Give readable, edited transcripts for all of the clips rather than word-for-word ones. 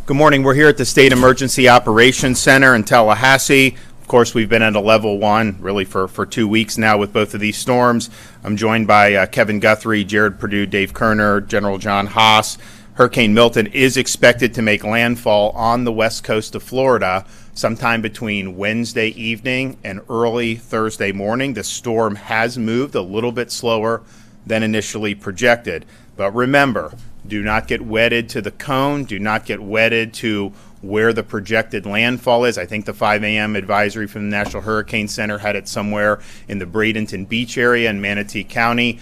Good morning. We're here at the State Emergency Operations Center in Tallahassee. Of course, we've been at a level 1 really for 2 weeks now with both of these storms. I'm joined by Kevin Guthrie, Jared Perdue, Dave Kerner, General John Haas. Hurricane Milton is expected to make landfall on the west coast of Florida sometime between Wednesday evening and early Thursday morning. The storm has moved a little bit slower than initially projected. But remember, do not get wedded to the cone. Do not get wedded to where the projected landfall is. I think the 5 a.m. advisory from the National Hurricane Center had it somewhere in the Bradenton Beach area in Manatee County.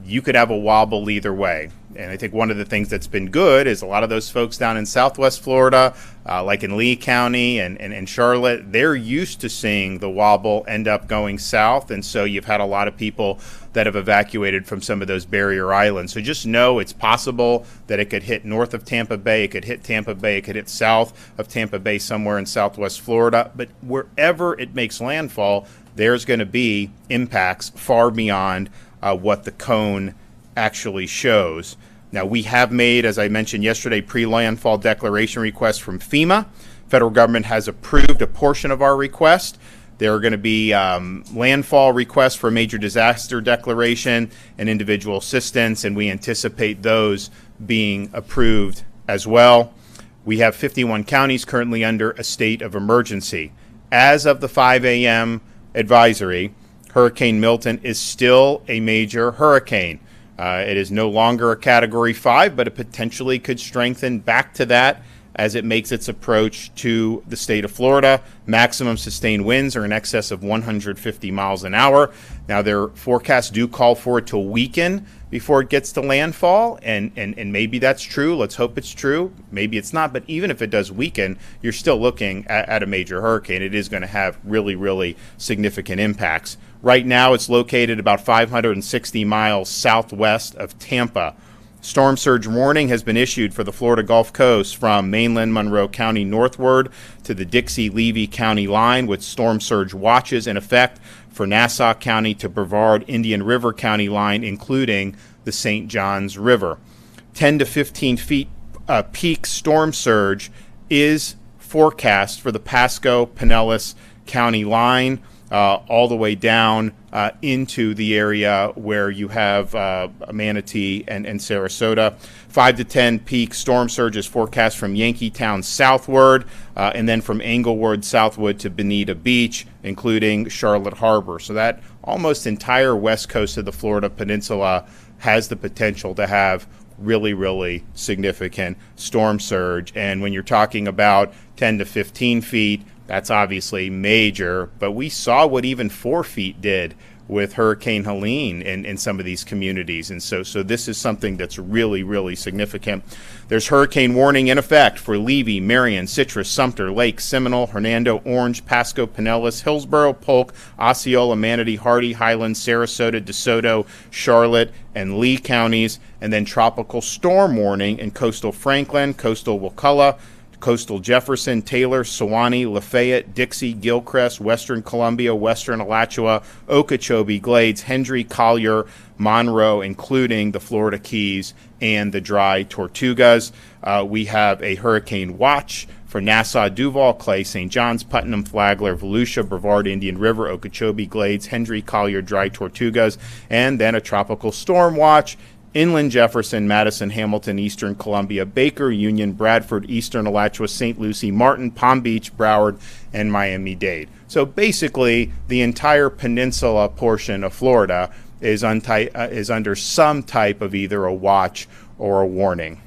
You could have a wobble either way. And I think one of the things that's been good is a lot of those folks down in Southwest Florida, like in Lee County and Charlotte, they're used to seeing the wobble end up going south. And so you've had a lot of people that have evacuated from some of those barrier islands. So just know it's possible that it could hit north of Tampa Bay, it could hit Tampa Bay, it could hit south of Tampa Bay somewhere in Southwest Florida. But wherever it makes landfall, there's going to be impacts far beyond what the cone actually shows. Now, we have made, as I mentioned yesterday, pre-landfall declaration requests from FEMA. Federal government has approved a portion of our request. There are going to be landfall requests for major disaster declaration and individual assistance, and we anticipate those being approved as well. We have 51 counties currently under a state of emergency. As of the 5 a.m. advisory, Hurricane Milton is still a major hurricane. It is no longer a Category 5, but it potentially could strengthen back to that as it makes its approach to the state of Florida. Maximum sustained winds are in excess of 150 miles an hour. Now, their forecasts do call for it to weaken before it gets to landfall, and maybe that's true. Let's hope it's true. Maybe it's not, but even if it does weaken, you're still looking at a major hurricane. It is going to have really, really significant impacts. Right now, it's located about 560 miles southwest of Tampa. Storm surge warning has been issued for the Florida Gulf Coast from mainland Monroe County northward to the Dixie-Levy County line, with storm surge watches in effect for Nassau County to Brevard Indian River County line, including the St. Johns River. 10 to 15 feet peak storm surge is forecast for the Pasco-Pinellas County line, all the way down into the area where you have Manatee and Sarasota. 5 to 10 peak storm surge is forecast from Yankeetown southward, and then from Englewood southward to Bonita Beach, including Charlotte Harbor. So that almost entire west coast of the Florida Peninsula has the potential to have really, really significant storm surge. And when you're talking about 10 to 15 feet, that's obviously major, but we saw what even 4 feet did with Hurricane Helene in some of these communities. And so this is something that's really, really significant. There's hurricane warning in effect for Levy, Marion, Citrus, Sumter, Lake, Seminole, Hernando, Orange, Pasco, Pinellas, Hillsborough, Polk, Osceola, Manatee, Hardy, Highlands, Sarasota, DeSoto, Charlotte, and Lee counties. And then tropical storm warning in coastal Franklin, coastal Wakulla, coastal Jefferson, Taylor, Sewanee, Lafayette, Dixie, Gilchrist, Western Columbia, Western Alachua, Okeechobee, Glades, Hendry, Collier, Monroe, including the Florida Keys and the Dry Tortugas. We have a hurricane watch for Nassau, Duval, Clay, St. John's, Putnam, Flagler, Volusia, Brevard, Indian River, Okeechobee, Glades, Hendry, Collier, Dry Tortugas, and then a tropical storm watch Inland, Jefferson, Madison, Hamilton, Eastern Columbia, Baker, Union, Bradford, Eastern Alachua, St. Lucie, Martin, Palm Beach, Broward, and Miami-Dade. So basically, the entire peninsula portion of Florida is under some type of either a watch or a warning.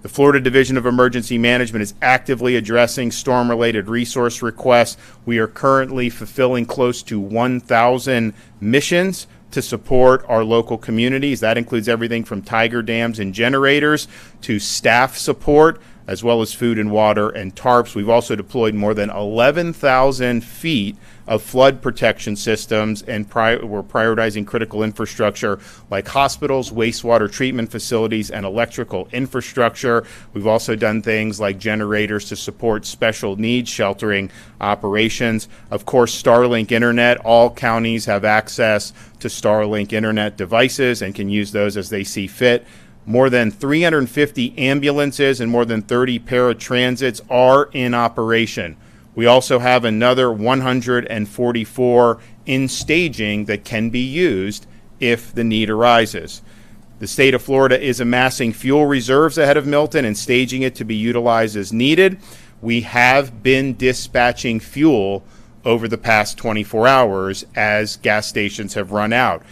The Florida Division of Emergency Management is actively addressing storm-related resource requests. We are currently fulfilling close to 1,000 missions to support our local communities. That includes everything from tiger dams and generators to staff support, as well as food and water and tarps. We've also deployed more than 11,000 feet of flood protection systems, and we're prioritizing critical infrastructure like hospitals, wastewater treatment facilities, and electrical infrastructure. We've also done things like generators to support special needs sheltering operations. Of course, Starlink Internet. All counties have access to Starlink Internet devices and can use those as they see fit. More than 350 ambulances and more than 30 paratransits are in operation. We also have another 144 in staging that can be used if the need arises. The state of Florida is amassing fuel reserves ahead of Milton and staging it to be utilized as needed. We have been dispatching fuel over the past 24 hours as gas stations have run out.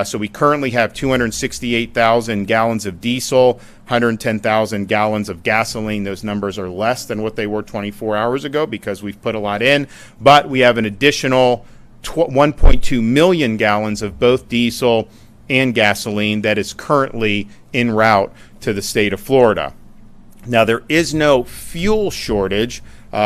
So we currently have 268,000 gallons of diesel, 110,000 gallons of gasoline. Those numbers are less than what they were 24 hours ago because we've put a lot in. But we have an additional 1.2 million gallons of both diesel and gasoline that is currently en route to the state of Florida. Now, there is no fuel shortage.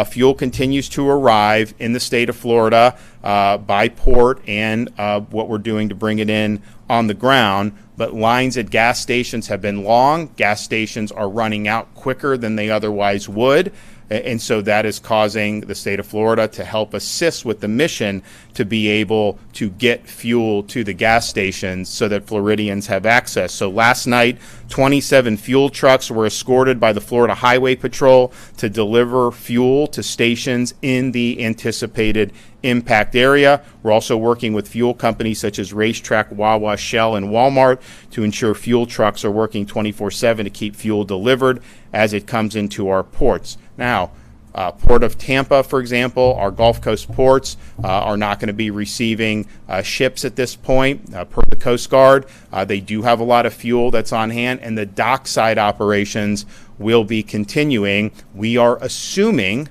Fuel continues to arrive in the state of Florida by port and what we're doing to bring it in on the ground. But lines at gas stations have been long. Gas stations are running out quicker than they otherwise would. And so that is causing the state of Florida to help assist with the mission to be able to get fuel to the gas stations so that Floridians have access. So last night, 27 fuel trucks were escorted by the Florida Highway Patrol to deliver fuel to stations in the anticipated impact area. We're also working with fuel companies such as Racetrack, Wawa, Shell, and Walmart to ensure fuel trucks are working 24/7 to keep fuel delivered as it comes into our ports. Now, Port of Tampa, for example, our Gulf Coast ports are not going to be receiving ships at this point per the Coast Guard. They do have a lot of fuel that's on hand, and the dockside operations will be continuing. We are assuming,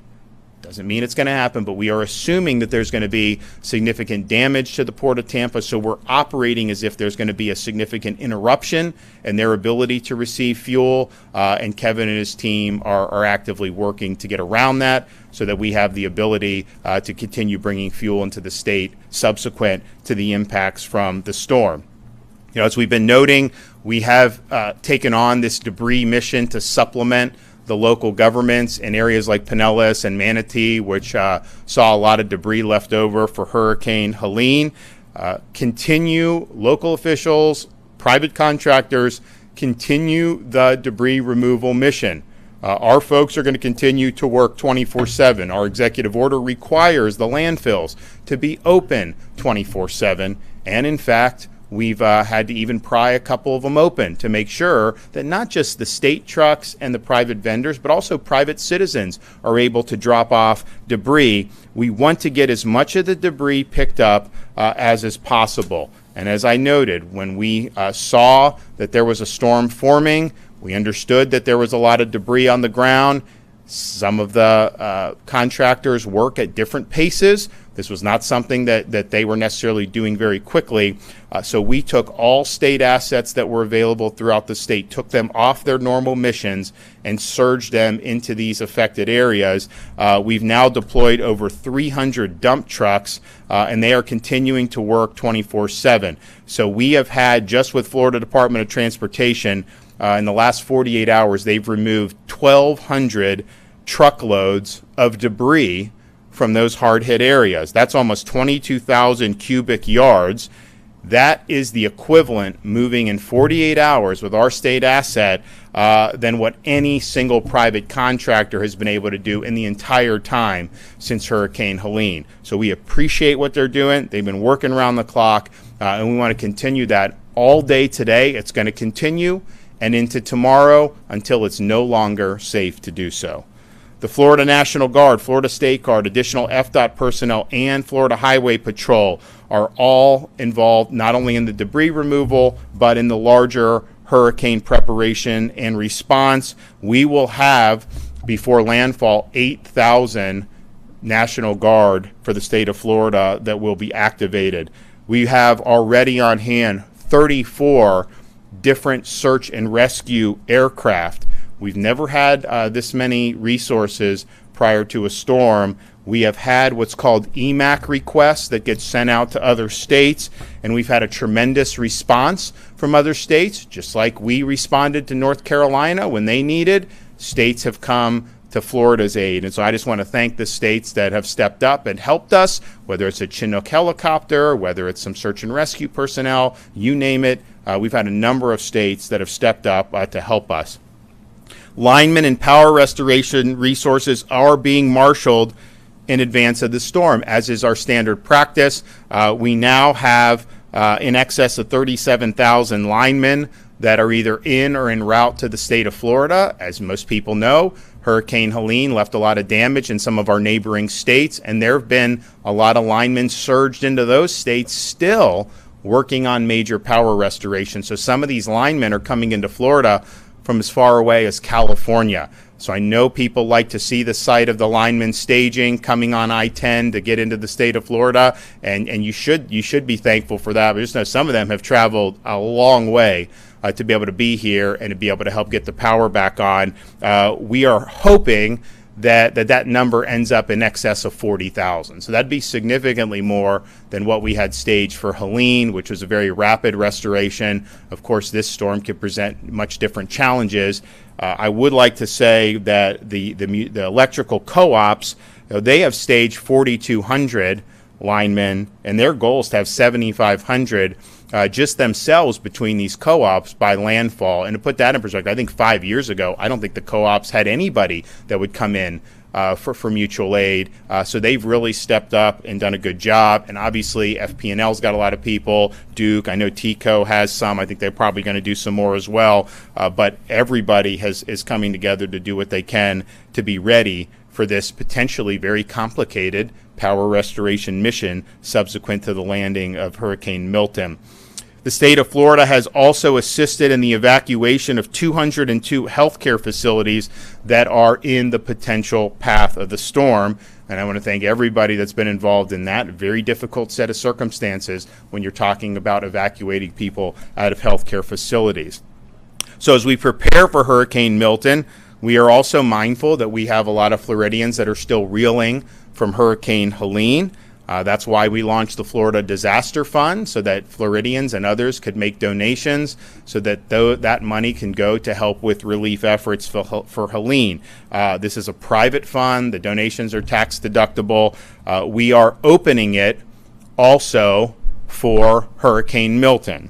doesn't mean it's going to happen, but we are assuming that there's going to be significant damage to the Port of Tampa, so we're operating as if there's going to be a significant interruption in their ability to receive fuel, and Kevin and his team are actively working to get around that so that we have the ability to continue bringing fuel into the state subsequent to the impacts from the storm. You know, as we've been noting, we have taken on this debris mission to supplement the local governments in areas like Pinellas and Manatee, which saw a lot of debris left over for Hurricane Helene. Local officials, private contractors, continue the debris removal mission. Our folks are going to continue to work 24/7. Our executive order requires the landfills to be open 24/7. And in fact, we've had to even pry a couple of them open to make sure that not just the state trucks and the private vendors, but also private citizens are able to drop off debris. We want to get as much of the debris picked up as is possible. And as I noted, when we saw that there was a storm forming, we understood that there was a lot of debris on the ground. Some of the contractors work at different paces. This was not something that they were necessarily doing very quickly. So we took all state assets that were available throughout the state, took them off their normal missions, and surged them into these affected areas. We've now deployed over 300 dump trucks, and they are continuing to work 24/7. So we have had, just with Florida Department of Transportation, in the last 48 hours, they've removed 1,200 truckloads of debris from those hard-hit areas. That's almost 22,000 cubic yards. That is the equivalent, moving in 48 hours with our state asset, than what any single private contractor has been able to do in the entire time since Hurricane Helene. So we appreciate what they're doing. They've been working around the clock, and we want to continue that all day today. It's going to continue and into tomorrow until it's no longer safe to do so. The Florida National Guard, Florida State Guard, additional FDOT personnel, and Florida Highway Patrol are all involved not only in the debris removal, but in the larger hurricane preparation and response. We will have, before landfall, 8,000 National Guard for the state of Florida that will be activated. We have already on hand 34 different search and rescue aircraft. We've never had this many resources prior to a storm. We have had what's called EMAC requests that get sent out to other states, and we've had a tremendous response from other states. Just like we responded to North Carolina when they needed, states have come to Florida's aid. And so I just want to thank the states that have stepped up and helped us, whether it's a Chinook helicopter, whether it's some search and rescue personnel, you name it. We've had a number of states that have stepped up to help us. Linemen and power restoration resources are being marshaled in advance of the storm, as is our standard practice. We now have in excess of 37,000 linemen that are either in or en route to the state of Florida. As most people know, Hurricane Helene left a lot of damage in some of our neighboring states, and there have been a lot of linemen surged into those states still working on major power restoration. So some of these linemen are coming into Florida from as far away as California. So I know people like to see the site of the linemen staging coming on I-10 to get into the state of Florida, and you should be thankful for that. But just know some of them have traveled a long way to be able to be here and to be able to help get the power back on. We are hoping that number ends up in excess of 40,000. So that'd be significantly more than what we had staged for Helene, which was a very rapid restoration. Of course, this storm could present much different challenges. I would like to say that the electrical co-ops, they have staged 4,200 linemen, and their goal is to have 7,500 just themselves between these co-ops by landfall. And to put that in perspective, I think 5 years ago, I don't think the co-ops had anybody that would come in for mutual aid. So they've really stepped up and done a good job. And obviously, FP&L's got a lot of people. Duke, I know TCO has some. I think they're probably going to do some more as well. But everybody is coming together to do what they can to be ready for this potentially very complicated power restoration mission subsequent to the landing of Hurricane Milton. The state of Florida has also assisted in the evacuation of 202 healthcare facilities that are in the potential path of the storm. And I want to thank everybody that's been involved in that very difficult set of circumstances when you're talking about evacuating people out of healthcare facilities. So as we prepare for Hurricane Milton, we are also mindful that we have a lot of Floridians that are still reeling from Hurricane Helene. That's why we launched the Florida Disaster Fund, so that Floridians and others could make donations so that that money can go to help with relief efforts for Helene. This is a private fund. The donations are tax deductible. We are opening it also for Hurricane Milton.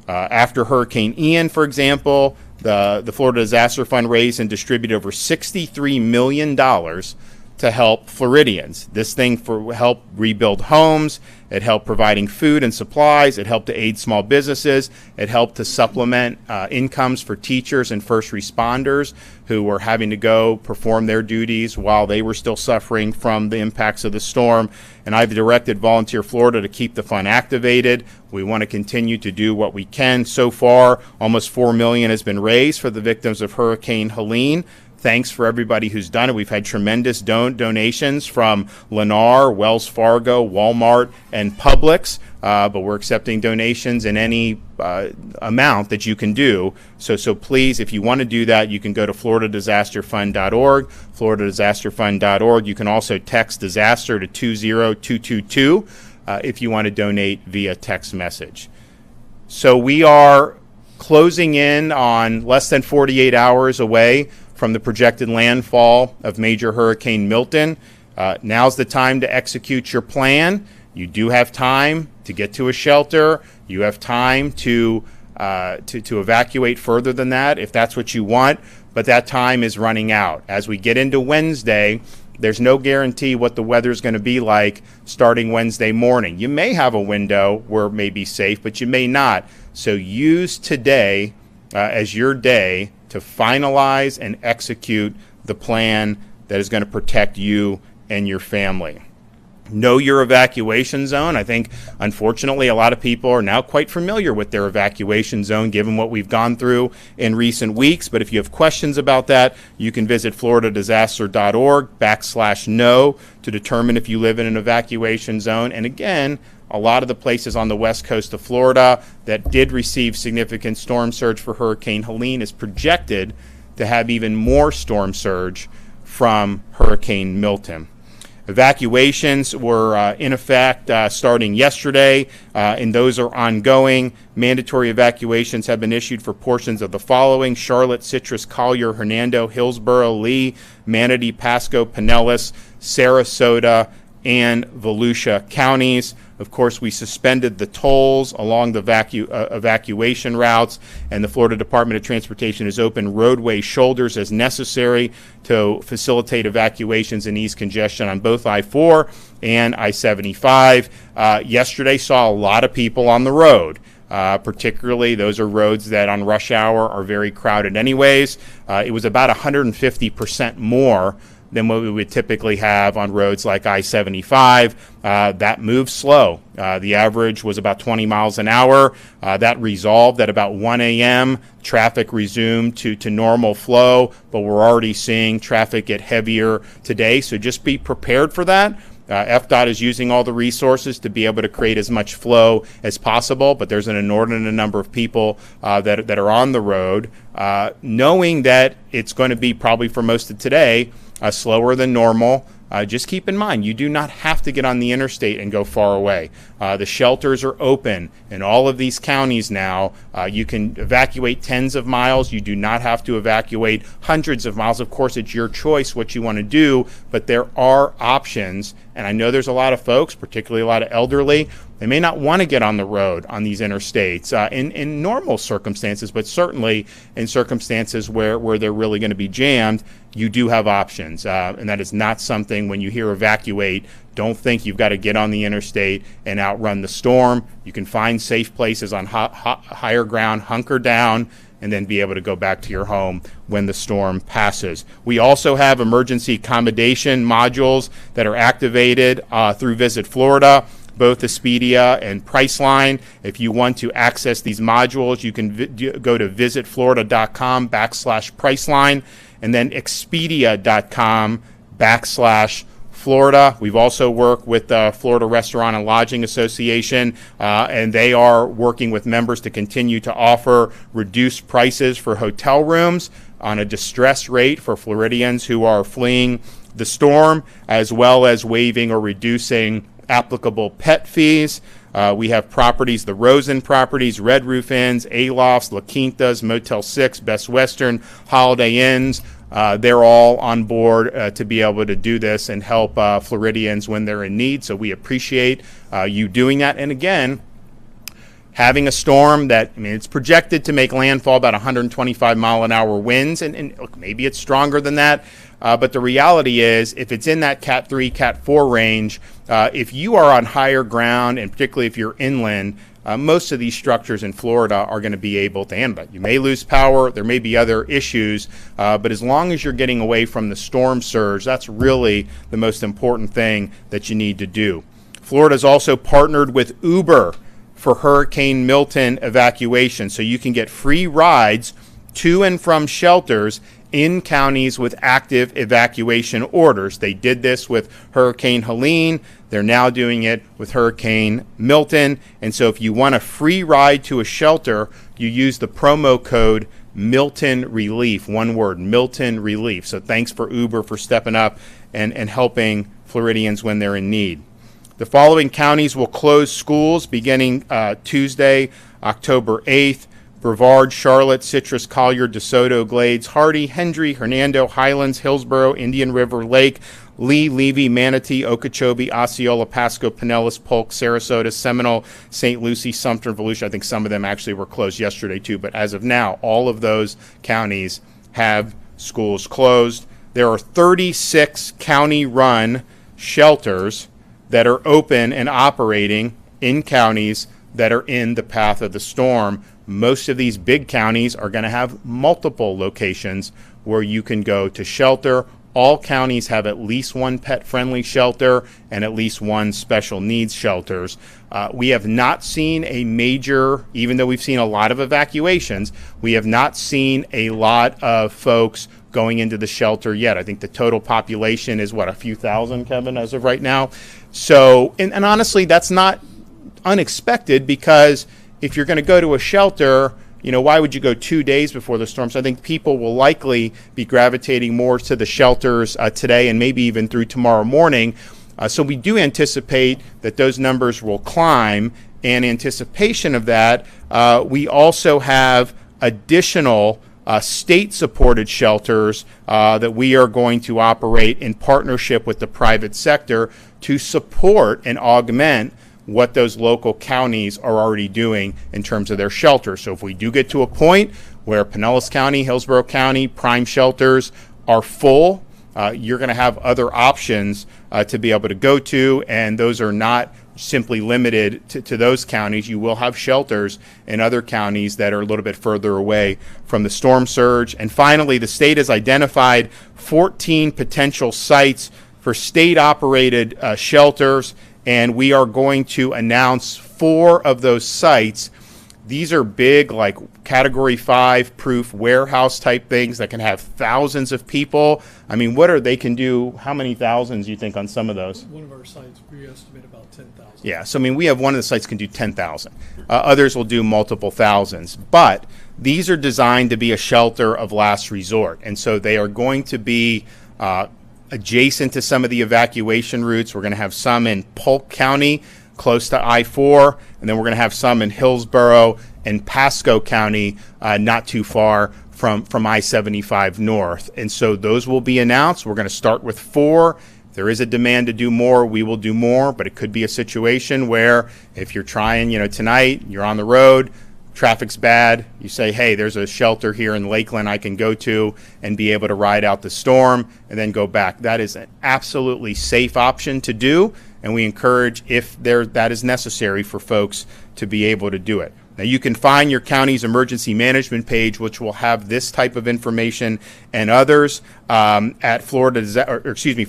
After Hurricane Ian, for example, the Florida Disaster Fund raised and distributed over $63 million to help Floridians. This thing helped rebuild homes, it helped providing food and supplies, it helped to aid small businesses, it helped to supplement incomes for teachers and first responders who were having to go perform their duties while they were still suffering from the impacts of the storm. And I've directed Volunteer Florida to keep the fund activated. We want to continue to do what we can. So far, almost $4 million has been raised for the victims of Hurricane Helene. Thanks for everybody who's done it. We've had tremendous donations from Lennar, Wells Fargo, Walmart, and Publix, but we're accepting donations in any amount that you can do. So please, if you want to do that, you can go to floridadisasterfund.org, floridadisasterfund.org. You can also text disaster to 20222 if you want to donate via text message. So we are closing in on less than 48 hours away from the projected landfall of major Hurricane Milton. Now's the time to execute your plan. You do have time to get to a shelter. You have time to evacuate further than that if that's what you want, but that time is running out. As we get into Wednesday, there's no guarantee what the weather's going to be like starting Wednesday morning. You may have a window where it may be safe, but you may not. So use today as your day to finalize and execute the plan that is going to protect you and your family. Know your evacuation zone. I think, unfortunately, a lot of people are now quite familiar with their evacuation zone given what we've gone through in recent weeks. But if you have questions about that, you can visit floridadisaster.org/know to determine if you live in an evacuation zone. And again, a lot of the places on the west coast of Florida that did receive significant storm surge for Hurricane Helene is projected to have even more storm surge from Hurricane Milton. Evacuations were in effect starting yesterday, and those are ongoing. Mandatory evacuations have been issued for portions of the following: Charlotte, Citrus, Collier, Hernando, Hillsborough, Lee, Manatee, Pasco, Pinellas, Sarasota, and Volusia counties. Of course, we suspended the tolls along the evacuation routes, and the Florida Department of Transportation has opened roadway shoulders as necessary to facilitate evacuations and ease congestion on both I-4 and I-75. Yesterday saw a lot of people on the road. Particularly, those are roads that on rush hour are very crowded anyways. It was about 150% more than what we would typically have on roads like I-75. That moves slow. The average was about 20 miles an hour. That resolved at about 1 a.m. Traffic resumed to normal flow, but we're already seeing traffic get heavier today, so just be prepared for that. FDOT is using all the resources to be able to create as much flow as possible, but there's an inordinate number of people that are on the road, knowing that it's going to be probably for most of today slower than normal. Just keep in mind, you do not have to get on the interstate and go far away. The shelters are open in all of these counties now. You can evacuate tens of miles. You do not have to evacuate hundreds of miles. Of course, it's your choice what you want to do, but there are options. And I know there's a lot of folks, particularly a lot of elderly, they may not want to get on the road on these interstates in normal circumstances, but certainly in circumstances where they're really going to be jammed, you do have options. And that is not something, when you hear evacuate, don't think you've got to get on the interstate and outrun the storm. You can find safe places on higher ground, hunker down, and then be able to go back to your home when the storm passes. We also have emergency accommodation modules that are activated through Visit Florida, both Expedia and Priceline. If you want to access these modules, you can go to visitflorida.com/Priceline and then expedia.com/Florida. We've also worked with the Florida Restaurant and Lodging Association, and they are working with members to continue to offer reduced prices for hotel rooms on a distress rate for Floridians who are fleeing the storm, as well as waiving or reducing applicable pet fees. We have properties, the Rosen properties, Red Roof Inns, A-Lofts, La Quintas, Motel 6, Best Western, Holiday Inns. They're all on board to be able to do this and help Floridians when they're in need. So we appreciate you doing that. And again, having a storm that, it's projected to make landfall about 125 mile an hour winds, and look, maybe it's stronger than that. But the reality is, if it's in that Cat 3, Cat 4 range, if you are on higher ground, and particularly if you're inland, most of these structures in Florida are going to be able to handle it. You may lose power. There may be other issues. But as long as you're getting away from the storm surge, that's really the most important thing that you need to do. Florida's also partnered with Uber for Hurricane Milton evacuation, so you can get free rides to and from shelters in counties with active evacuation orders. They did this with Hurricane Helene. They're now doing it with Hurricane Milton. And so if you want a free ride to a shelter, you use the promo code Milton Relief, one word, Milton Relief. So thanks for Uber for stepping up and helping Floridians when they're in need. The following counties will close schools beginning Tuesday, October 8th. Brevard, Charlotte, Citrus, Collier, DeSoto, Glades, Hardy, Hendry, Hernando, Highlands, Hillsborough, Indian River, Lake, Lee, Levy, Manatee, Okeechobee, Osceola, Pasco, Pinellas, Polk, Sarasota, Seminole, St. Lucie, Sumter, Volusia. I think some of them actually were closed yesterday too, but as of now, all of those counties have schools closed. There are 36 county-run shelters that are open and operating in counties that are in the path of the storm. Most of these big counties are going to have multiple locations where you can go to shelter. All counties have at least one pet-friendly shelter and at least one special needs shelters. We have not seen a major, even though we've seen a lot of evacuations, we have not seen a lot of folks going into the shelter yet. I think the total population is, a few thousand, Kevin, as of right now. So, and honestly, that's not unexpected, because if you're going to go to a shelter, why would you go 2 days before the storm? So I think people will likely be gravitating more to the shelters today and maybe even through tomorrow morning. So we do anticipate that those numbers will climb. In anticipation of that, we also have additional state-supported shelters that we are going to operate in partnership with the private sector to support and augment what those local counties are already doing in terms of their shelters. So if we do get to a point where Pinellas County, Hillsborough County, prime shelters are full, you're going to have other options to be able to go to, and those are not simply limited to those counties. You will have shelters in other counties that are a little bit further away from the storm surge. And finally, the state has identified 14 potential sites for state-operated shelters, and we are going to announce 4 of those sites. These are big, like Category 5 proof warehouse type things that can have thousands of people. I mean, they can do, how many thousands you think on some of those? One of our sites, we estimate about 10,000. Yeah, so I mean, we have one of the sites can do 10,000. Others will do multiple thousands. But these are designed to be a shelter of last resort. And so they are going to be adjacent to some of the evacuation routes. We're going to have some in Polk County, close to I-4, and then we're going to have some in Hillsborough and Pasco County, not too far from I-75 north. And so those will be announced. We're going to start with 4. If there is a demand to do more, we will do more, but it could be a situation where if you're trying, tonight, you're on the road, traffic's bad, you say, hey, there's a shelter here in Lakeland I can go to and be able to ride out the storm and then go back. That is an absolutely safe option to do, and we encourage, if that is necessary, for folks to be able to do it. Now, you can find your county's emergency management page, which will have this type of information and others at for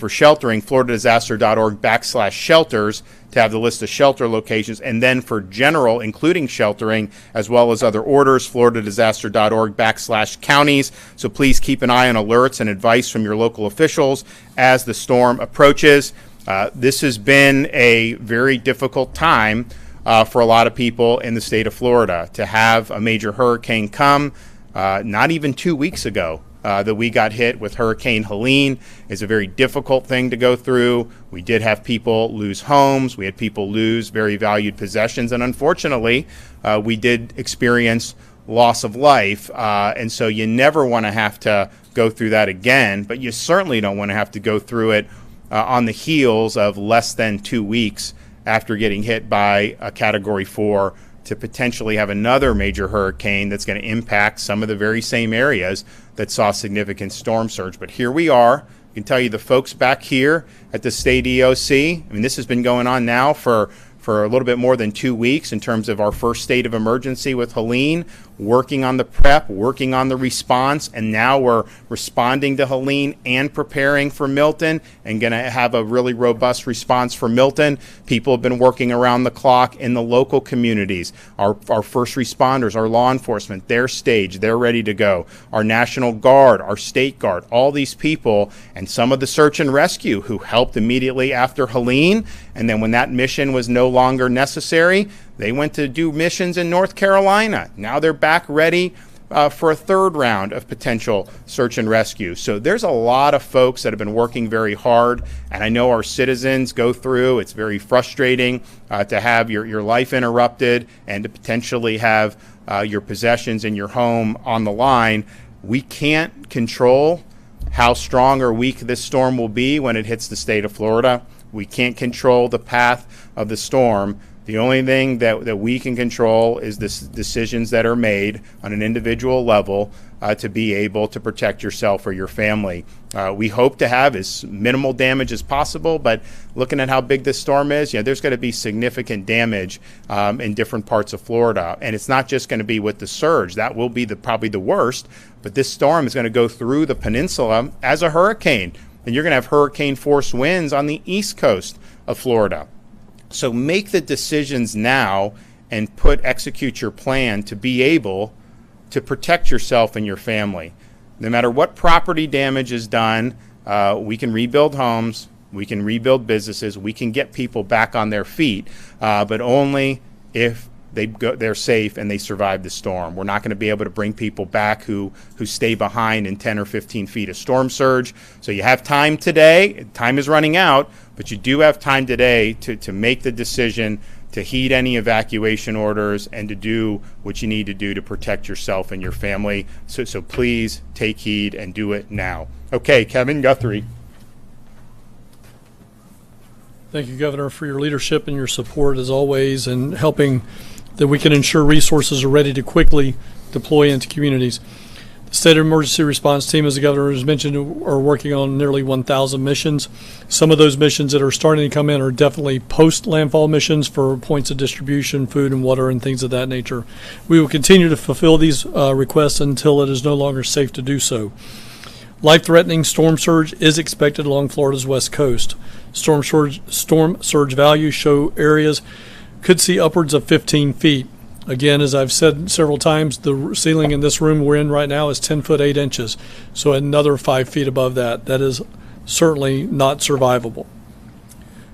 sheltering, floridadisaster.org/shelters to have the list of shelter locations. And then for general, including sheltering, as well as other orders, floridadisaster.org/counties. So please keep an eye on alerts and advice from your local officials as the storm approaches. This has been a very difficult time for a lot of people in the state of Florida. To have a major hurricane come not even 2 weeks ago that we got hit with Hurricane Helene is a very difficult thing to go through. We did have people lose homes. We had people lose very valued possessions. And unfortunately, we did experience loss of life. And so you never want to have to go through that again, but you certainly don't want to have to go through it on the heels of less than 2 weeks after getting hit by a Category 4 to potentially have another major hurricane that's going to impact some of the very same areas that saw significant storm surge. But here we are. I can tell you the folks back here at the state EOC, I mean, this has been going on now for a little bit more than 2 weeks in terms of our first state of emergency with Helene, working on the prep, working on the response, and now we're responding to Helene and preparing for Milton and going to have a really robust response for Milton. People have been working around the clock in the local communities. Our first responders, our law enforcement, they're staged, they're ready to go. Our National Guard, our State Guard, all these people, and some of the search and rescue who helped immediately after Helene, and then when that mission was no longer necessary, they went to do missions in North Carolina. Now they're back ready for a third round of potential search and rescue. So there's a lot of folks that have been working very hard, and I know our citizens go through. It's very frustrating to have your life interrupted and to potentially have your possessions in your home on the line. We can't control how strong or weak this storm will be when it hits the state of Florida. We can't control the path of the storm. The only thing that we can control is the decisions that are made on an individual level to be able to protect yourself or your family. We hope to have as minimal damage as possible, but looking at how big this storm is, there's going to be significant damage in different parts of Florida. And it's not just going to be with the surge. That will be probably the worst, but this storm is going to go through the peninsula as a hurricane. And you're going to have hurricane force winds on the east coast of Florida. So make the decisions now and execute your plan to be able to protect yourself and your family. No matter what property damage is done, we can rebuild homes, we can rebuild businesses, we can get people back on their feet, but only if they're safe and they survive the storm. We're not going to be able to bring people back who stay behind in 10 or 15 feet of storm surge. So you have time today. Time is running out, but you do have time today to make the decision to heed any evacuation orders and to do what you need to do to protect yourself and your family. So please take heed and do it now. Okay, Kevin Guthrie. Thank you, Governor, for your leadership and your support as always, and helping that we can ensure resources are ready to quickly deploy into communities. The State Emergency Response Team, as the Governor has mentioned, are working on nearly 1,000 missions. Some of those missions that are starting to come in are definitely post-landfall missions for points of distribution, food and water, and things of that nature. We will continue to fulfill these requests until it is no longer safe to do so. Life-threatening storm surge is expected along Florida's west coast. Storm surge values show areas could see upwards of 15 feet. Again, as I've said several times, the ceiling in this room we're in right now is 10 foot 8 inches. So another 5 feet above that. That is certainly not survivable.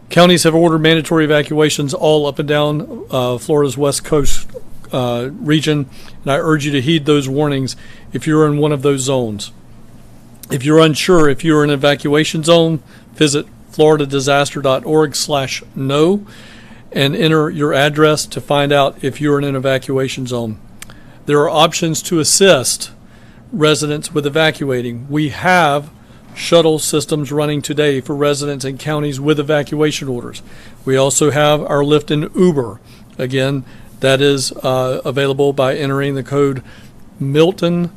Counties have ordered mandatory evacuations all up and down Florida's west coast region, and I urge you to heed those warnings if you're in one of those zones. If you're unsure if you're in an evacuation zone, visit floridadisaster.org/know and enter your address to find out if you're in an evacuation zone. There are options to assist residents with evacuating. We have shuttle systems running today for residents in counties with evacuation orders. We also have our Lyft and Uber. Again, that is available by entering the code Milton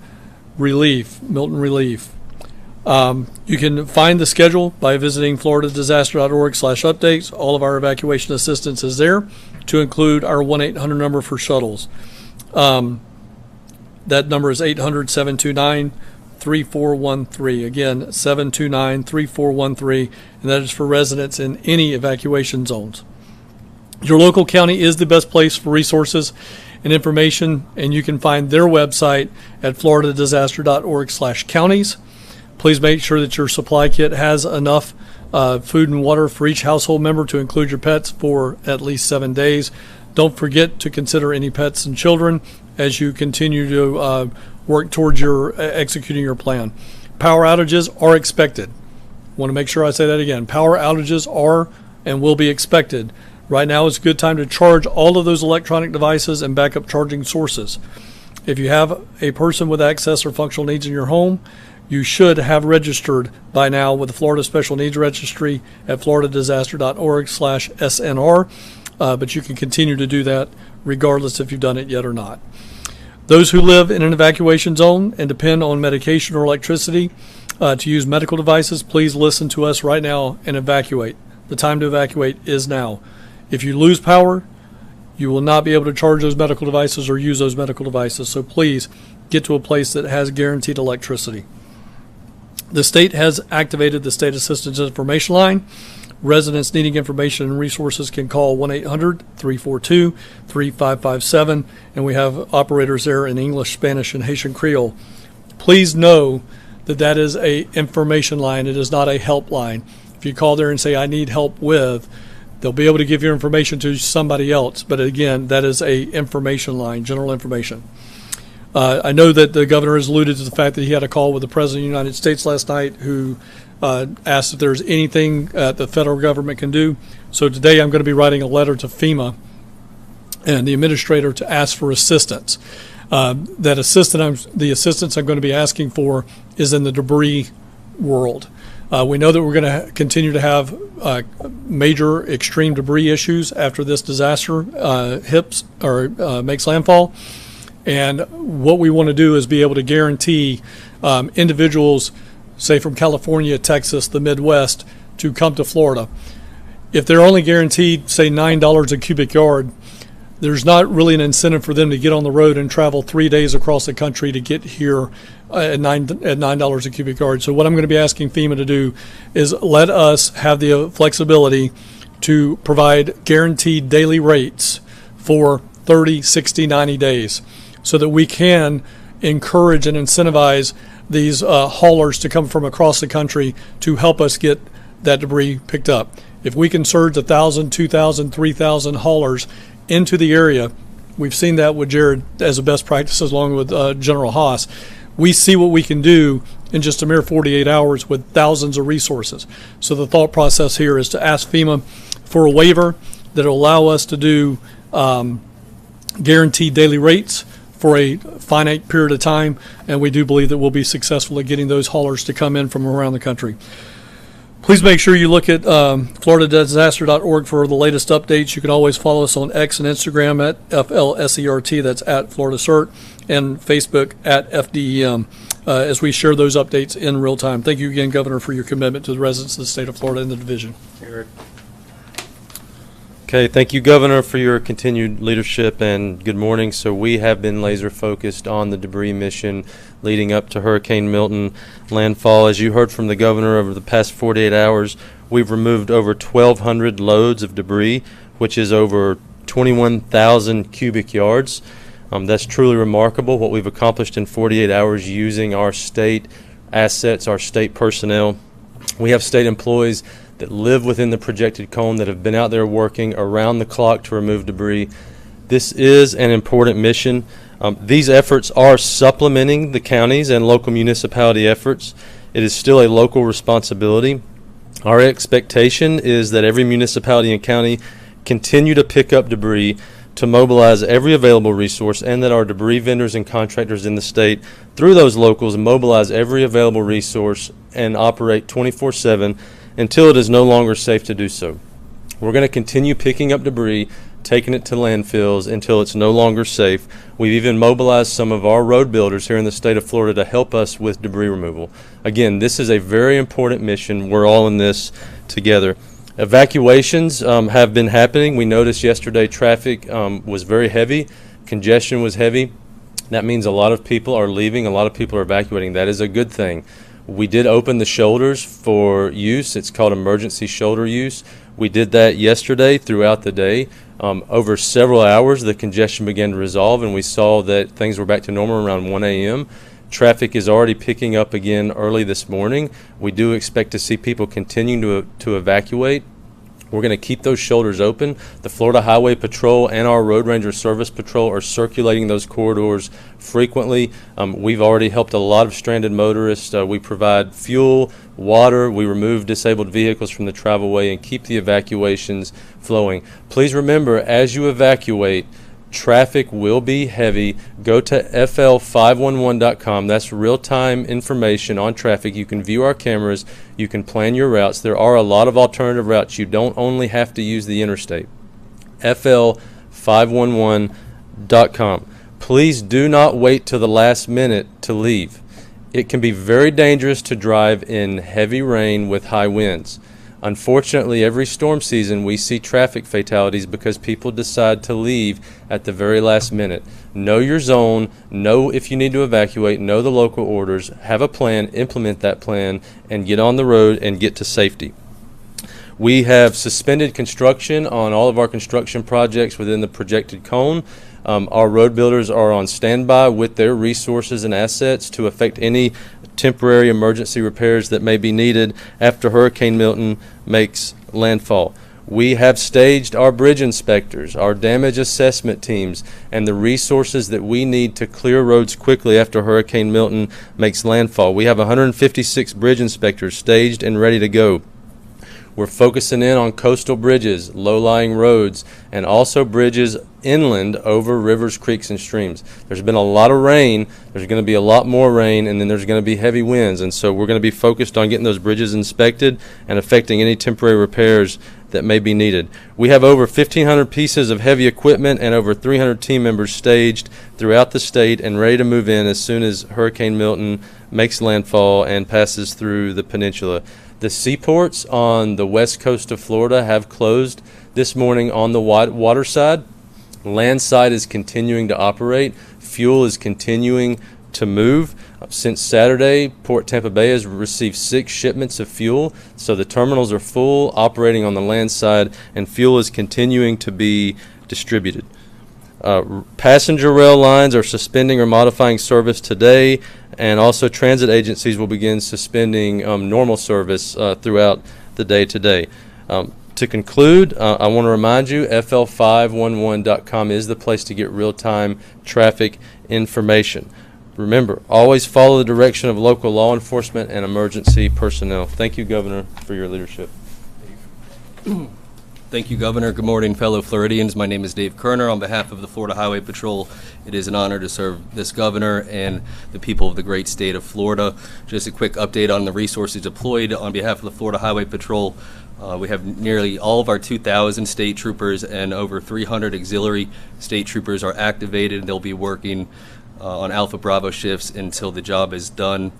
Relief. You can find the schedule by visiting floridadisaster.org/updates. All of our evacuation assistance is there, to include our 1-800 number for shuttles. That number is 800-729-3413. Again, 729-3413, and that is for residents in any evacuation zones. Your local county is the best place for resources and information, and you can find their website at floridadisaster.org/counties. Please make sure that your supply kit has enough food and water for each household member to include your pets for at least 7 days. Don't forget to consider any pets and children as you continue to work towards your executing your plan. Power outages are expected. I want to make sure I say that again. Power outages are and will be expected. Right now is a good time to charge all of those electronic devices and backup charging sources. If you have a person with access or functional needs in your home, you should have registered by now with the Florida Special Needs Registry at floridadisaster.org/SNR, but you can continue to do that regardless if you've done it yet or not. Those who live in an evacuation zone and depend on medication or electricity to use medical devices, please listen to us right now and evacuate. The time to evacuate is now. If you lose power, you will not be able to charge those medical devices or use those medical devices, so please get to a place that has guaranteed electricity. The state has activated the State Assistance Information Line. Residents needing information and resources can call 1-800-342-3557, and we have operators there in English, Spanish, and Haitian Creole. Please know that that is a information line. It is not a helpline. If you call there and say, I need help with, they'll be able to give your information to somebody else. But again, that is a information line, general information. I know that the governor has alluded to the fact that he had a call with the President of the United States last night, who asked if there's anything the federal government can do. So today I'm going to be writing a letter to FEMA and the administrator to ask for assistance. The assistance I'm going to be asking for is in the debris world. We know that we're going to continue to have major extreme debris issues after this disaster makes landfall. And what we want to do is be able to guarantee individuals, say from California, Texas, the Midwest, to come to Florida. If they're only guaranteed, say, $9 a cubic yard, there's not really an incentive for them to get on the road and travel 3 days across the country to get here at $9 a cubic yard. So what I'm going to be asking FEMA to do is let us have the flexibility to provide guaranteed daily rates for 30, 60, 90 days, so that we can encourage and incentivize these haulers to come from across the country to help us get that debris picked up. If we can surge 1,000, 2,000, 3,000 haulers into the area, We've seen that with Jared as a best practice along with General Haas. We see what we can do in just a mere 48 hours with thousands of resources. So the thought process here is to ask FEMA for a waiver that will allow us to do guaranteed daily rates for a finite period of time, and we do believe that we'll be successful at getting those haulers to come in from around the country. Please make sure you look at floridadisaster.org for the latest updates. You can always follow us on X and Instagram at FLSERT, that's at Florida CERT, and Facebook at FDEM, as we share those updates in real time. Thank you again, Governor, for your commitment to the residents of the state of Florida and the division. Okay, thank you, Governor, for your continued leadership, and good morning. So we have been laser focused on the debris mission leading up to Hurricane Milton landfall. As you heard from the Governor, over the past 48 hours, we've removed over 1,200 loads of debris, which is over 21,000 cubic yards. That's truly remarkable, what we've accomplished in 48 hours using our state assets, our state personnel. We have state employees that live within the projected cone that have been out there working around the clock to remove debris. This is an important mission. These efforts are supplementing the counties and local municipality efforts. It is still a local responsibility. Our expectation is that every municipality and county continue to pick up debris to mobilize every available resource, and that our debris vendors and contractors in the state, through those locals, mobilize every available resource and operate 24/7 until it is no longer safe to do so. We're going to continue picking up debris, taking it to landfills until it's no longer safe. We've even mobilized some of our road builders here in the state of Florida to help us with debris removal. Again, this is a very important mission. We're all in this together. Evacuations have been happening. We noticed yesterday traffic was very heavy. Congestion was heavy. That means a lot of people are leaving. A lot of people are evacuating. That is a good thing. We did open the shoulders for use. It's called emergency shoulder use. We did that yesterday throughout the day. Over several hours, the congestion began to resolve, and we saw that things were back to normal around 1 a.m. Traffic is already picking up again early this morning. We do expect to see people continuing to evacuate. We're going to keep those shoulders open. The Florida Highway Patrol and our Road Ranger Service Patrol are circulating those corridors frequently. We've already helped a lot of stranded motorists. We provide fuel, water. We remove disabled vehicles from the travelway and keep the evacuations flowing. Please remember, as you evacuate, traffic will be heavy. Go to fl511.com. That's real-time information on traffic. You can view our cameras. You can plan your routes. There are a lot of alternative routes. You don't only have to use the interstate. fl511.com. Please do not wait till the last minute to leave. It can be very dangerous to drive in heavy rain with high winds. Unfortunately, every storm season we see traffic fatalities because people decide to leave at the very last minute. Know your zone, know if you need to evacuate, know the local orders, have a plan, implement that plan, and get on the road and get to safety. We have suspended construction on all of our construction projects within the projected cone. Our road builders are on standby with their resources and assets to effect any temporary emergency repairs that may be needed after Hurricane Milton makes landfall. We have staged our bridge inspectors, our damage assessment teams, and the resources that we need to clear roads quickly after Hurricane Milton makes landfall. We have 156 bridge inspectors staged and ready to go. We're focusing in on coastal bridges, low-lying roads, and also bridges inland over rivers, creeks, and streams. There's been a lot of rain. There's going to be a lot more rain, and then there's going to be heavy winds. And so we're going to be focused on getting those bridges inspected and effecting any temporary repairs that may be needed. We have over 1,500 pieces of heavy equipment and over 300 team members staged throughout the state and ready to move in as soon as Hurricane Milton makes landfall and passes through the peninsula. The seaports on the west coast of Florida have closed this morning on the water side. Land side is continuing to operate. Fuel is continuing to move. Since Saturday, Port Tampa Bay has received 6 shipments of fuel, so the terminals are full, operating on the land side, and fuel is continuing to be distributed. Passenger rail lines are suspending or modifying service today, and also transit agencies will begin suspending normal service throughout the day today. To conclude, I want to remind you, fl511.com is the place to get real-time traffic information. Remember, always follow the direction of local law enforcement and emergency personnel. Thank you, Governor, for your leadership. Thank you, Governor. Good morning, fellow Floridians. My name is Dave Kerner. On behalf of the Florida Highway Patrol, it is an honor to serve this governor and the people of the great state of Florida. Just a quick update on the resources deployed on behalf of the Florida Highway Patrol. We have nearly all of our 2,000 state troopers and over 300 auxiliary state troopers are activated. They'll be working on Alpha Bravo shifts until the job is done.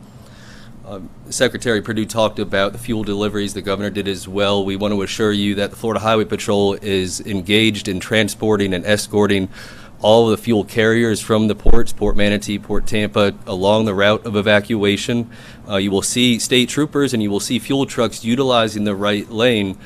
Secretary Perdue talked about the fuel deliveries. The governor did as well. We want to assure you that the Florida Highway Patrol is engaged in transporting and escorting all of the fuel carriers from the ports, Port Manatee, Port Tampa, along the route of evacuation. You will see state troopers and you will see fuel trucks utilizing the right lane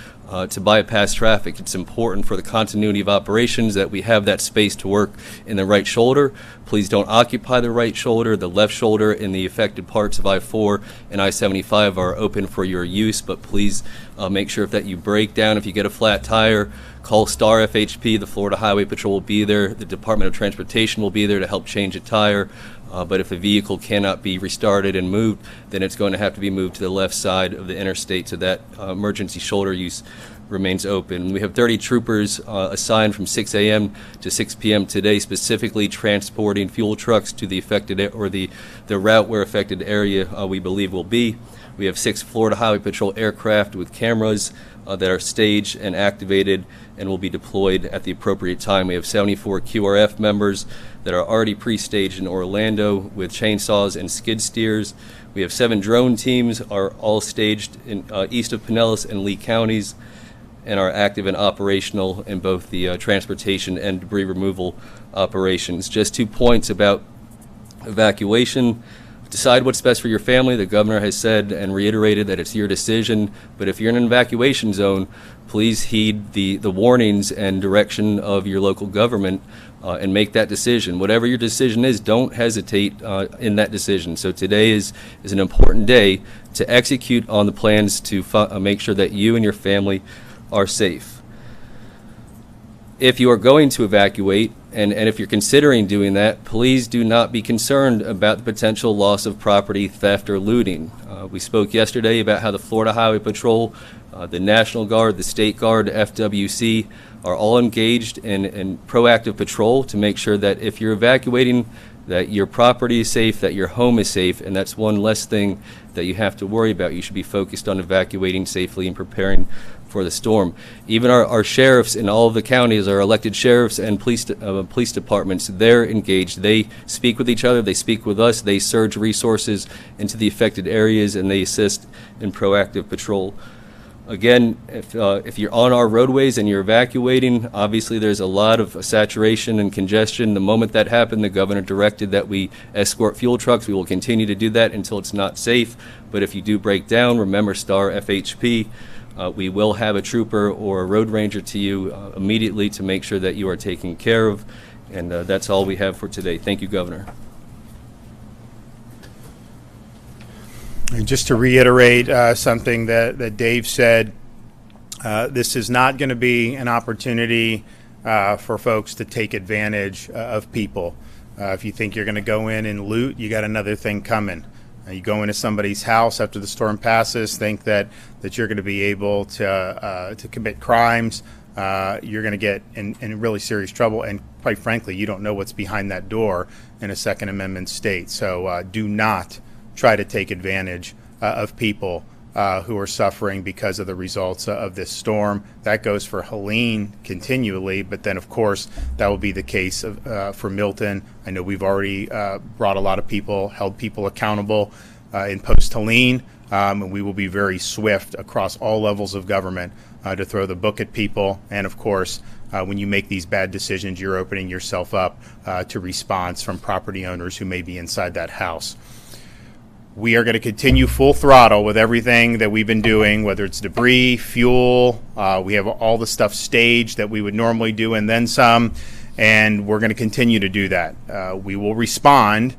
to bypass traffic. It's important for the continuity of operations that we have that space to work in the right shoulder. Please don't occupy the right shoulder. The left shoulder in the affected parts of I-4 and I-75 are open for your use, but please make sure that you break down. If you get a flat tire, call STAR FHP. The Florida Highway Patrol will be there. The Department of Transportation will be there to help change a tire. But if a vehicle cannot be restarted and moved, then it's going to have to be moved to the left side of the interstate so that emergency shoulder use remains open. We have 30 troopers assigned from 6 a.m. to 6 p.m. today, specifically transporting fuel trucks to the affected or the route where affected area we believe will be. We have 6 Florida Highway Patrol aircraft with cameras that are staged and activated and will be deployed at the appropriate time. We have 74 QRF members that are already pre-staged in Orlando with chainsaws and skid steers. We have 7 drone teams are all staged in east of Pinellas and Lee counties and are active and operational in both the transportation and debris removal operations. Just 2 points about evacuation. Decide what's best for your family. The governor has said and reiterated that it's your decision, but if you're in an evacuation zone, please heed the warnings and direction of your local government and make that decision. Whatever your decision is, don't hesitate in that decision. So today is an important day to execute on the plans to make sure that you and your family are safe. If you are going to evacuate, and if you're considering doing that, please do not be concerned about the potential loss of property, theft, or looting. We spoke yesterday about how the Florida Highway Patrol, the National Guard, the State Guard, FWC are all engaged in proactive patrol to make sure that if you're evacuating, that your property is safe, that your home is safe, and that's one less thing that you have to worry about. You should be focused on evacuating safely and preparing for the storm. Even our sheriffs in all of the counties, our elected sheriffs and police departments, they're engaged. They speak with each other, they speak with us, they surge resources into the affected areas, and they assist in proactive patrol. Again, if you're on our roadways and you're evacuating, obviously there's a lot of saturation and congestion. The moment that happened, the governor directed that we escort fuel trucks. We will continue to do that until it's not safe. But if you do break down, remember STAR FHP. We will have a trooper or a road ranger to you immediately to make sure that you are taken care of. And that's all we have for today. Thank you, Governor. And just to reiterate something that Dave said, this is not going to be an opportunity for folks to take advantage of people. If you think you're going to go in and loot, you got another thing coming. You go into somebody's house after the storm passes, think that you're going to be able to commit crimes. You're going to get in really serious trouble, and quite frankly, you don't know what's behind that door in a Second Amendment state. So do not try to take advantage of people who are suffering because of the results of this storm. That goes for Helene continually, but then of course that will be the case for Milton. I know we've already brought a lot of people, held people accountable in post-Helene, and we will be very swift across all levels of government to throw the book at people. And of course, when you make these bad decisions, you're opening yourself up to response from property owners who may be inside that house. We are going to continue full throttle with everything that we've been doing, whether it's debris, fuel. We have all the stuff staged that we would normally do and then some, and we're going to continue to do that. We will respond.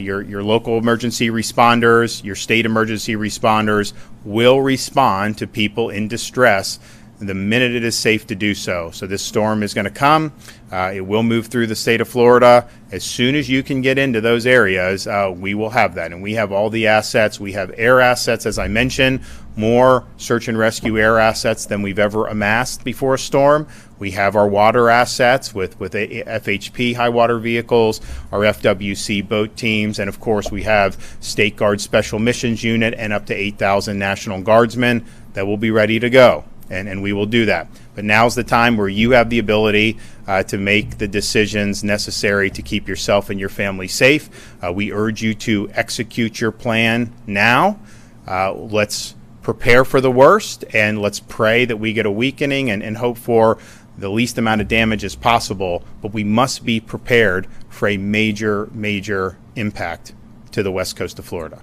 Your local emergency responders, your state emergency responders will respond to people in distress the minute it is safe to do so. So this storm is going to come. It will move through the state of Florida. As soon as you can get into those areas, we will have that. And we have all the assets. We have air assets, as I mentioned, more search and rescue air assets than we've ever amassed before a storm. We have our water assets with FHP high water vehicles, our FWC boat teams, and of course we have State Guard Special Missions Unit and up to 8,000 National Guardsmen that will be ready to go. And we will do that. But now's the time where you have the ability to make the decisions necessary to keep yourself and your family safe. We urge you to execute your plan now. Let's prepare for the worst, and let's pray that we get a weakening and hope for the least amount of damage as possible. But we must be prepared for a major, major impact to the west coast of Florida.